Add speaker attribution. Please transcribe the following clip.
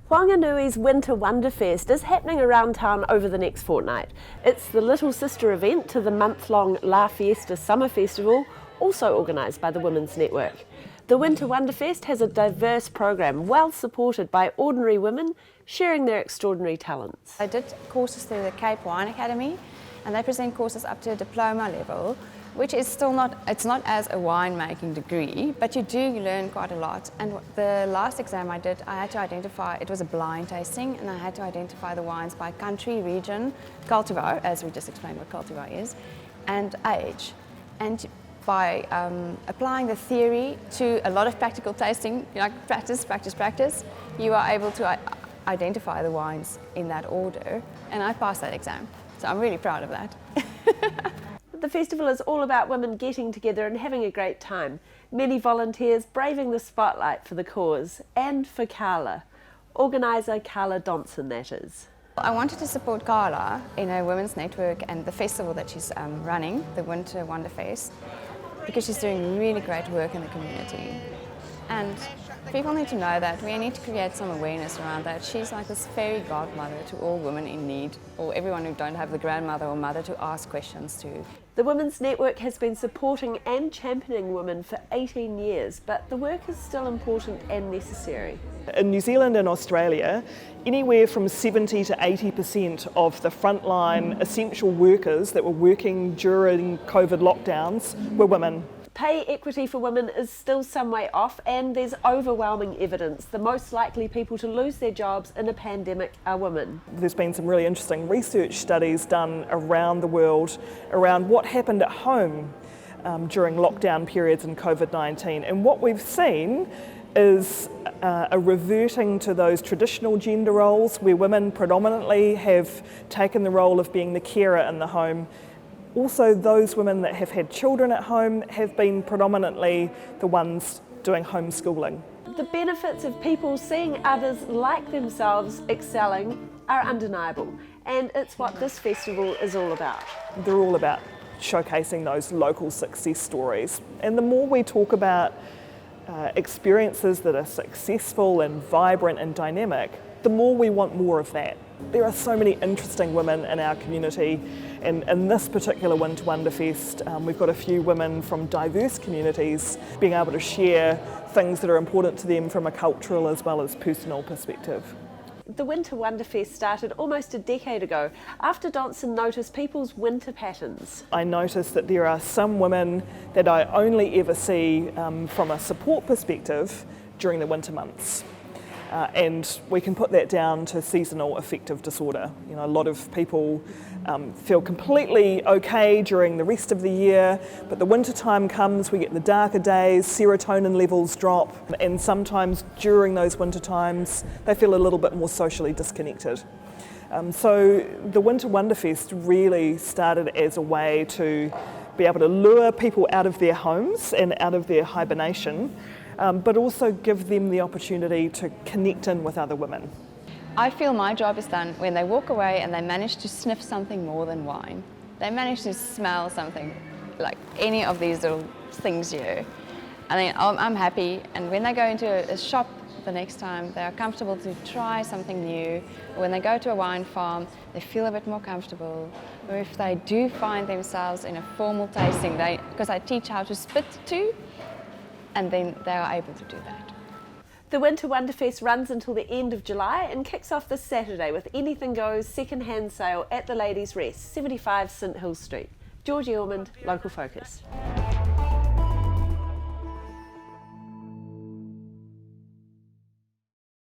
Speaker 1: Whanganui's Winter Wonder Fest is happening around town over the next fortnight. It's the little sister event to the month-long La Fiesta Summer Festival, also organised by the Women's Network. The Winter Wonder Fest has a diverse program, well supported by ordinary women sharing their extraordinary talents.
Speaker 2: I did courses through the Cape Wine Academy, and they present courses up to a diploma level, which is still not as a winemaking degree, but you do learn quite a lot. And the last exam I did, I had to identify, it was a blind tasting, and I had to identify the wines by country, region, cultivar, as we just explained what cultivar is, and age. And by applying the theory to a lot of practical tasting, practice, you are able to identify the wines in that order. And I passed that exam, so I'm really proud of that.
Speaker 1: The festival is all about women getting together and having a great time. Many volunteers braving the spotlight for the cause, and for Carla. Organiser Carla Donson, that is.
Speaker 2: I wanted to support Carla in her women's network and the festival that she's running, the Winter Wonder Fest, because she's doing really great work in the community. And people need to know that we need to create some awareness around that. She's like this fairy godmother to all women in need, or everyone who don't have the grandmother or mother to ask questions to.
Speaker 1: The Women's Network has been supporting and championing women for 18 years, but the work is still important and necessary.
Speaker 3: In New Zealand and Australia, anywhere from 70 to 80% of the frontline essential workers that were working during COVID lockdowns were women.
Speaker 1: Pay equity for women is still some way off, and there's overwhelming evidence the most likely people to lose their jobs in a pandemic are women.
Speaker 3: There's been some really interesting research studies done around the world around what happened at home during lockdown periods in COVID-19, and what we've seen is a reverting to those traditional gender roles where women predominantly have taken the role of being the carer in the home. Also, those women that have had children at home have been predominantly the ones doing homeschooling.
Speaker 1: The benefits of people seeing others like themselves excelling are undeniable, and it's what this festival is all about.
Speaker 3: They're all about showcasing those local success stories. And the more we talk about experiences that are successful and vibrant and dynamic, the more we want more of that. There are so many interesting women in our community, and in this particular Winter Wonder Fest we've got a few women from diverse communities being able to share things that are important to them from a cultural as well as personal perspective.
Speaker 1: The Winter Wonder Fest started almost a decade ago after Donson noticed people's winter patterns.
Speaker 3: I noticed that there are some women that I only ever see from a support perspective during the winter months. And we can put that down to seasonal affective disorder. You know, a lot of people feel completely okay during the rest of the year, but the winter time comes, we get the darker days, serotonin levels drop, and sometimes during those winter times they feel a little bit more socially disconnected. So the Winter Wonder Fest really started as a way to be able to lure people out of their homes and out of their hibernation, but also give them the opportunity to connect in with other women.
Speaker 2: I feel my job is done when they walk away and they manage to sniff something more than wine. They manage to smell something, like any of these little things here. And then I'm happy, and when they go into a shop the next time, they are comfortable to try something new. Or when they go to a wine farm, they feel a bit more comfortable. Or if they do find themselves in a formal tasting, because I teach how to spit too, and then they are able to do that.
Speaker 1: The Winter Wonder Fest runs until the end of July and kicks off this Saturday with Anything Goes second-hand sale at the Ladies' Rest, 75 St Hill Street. Georgie Ormond, Local Focus.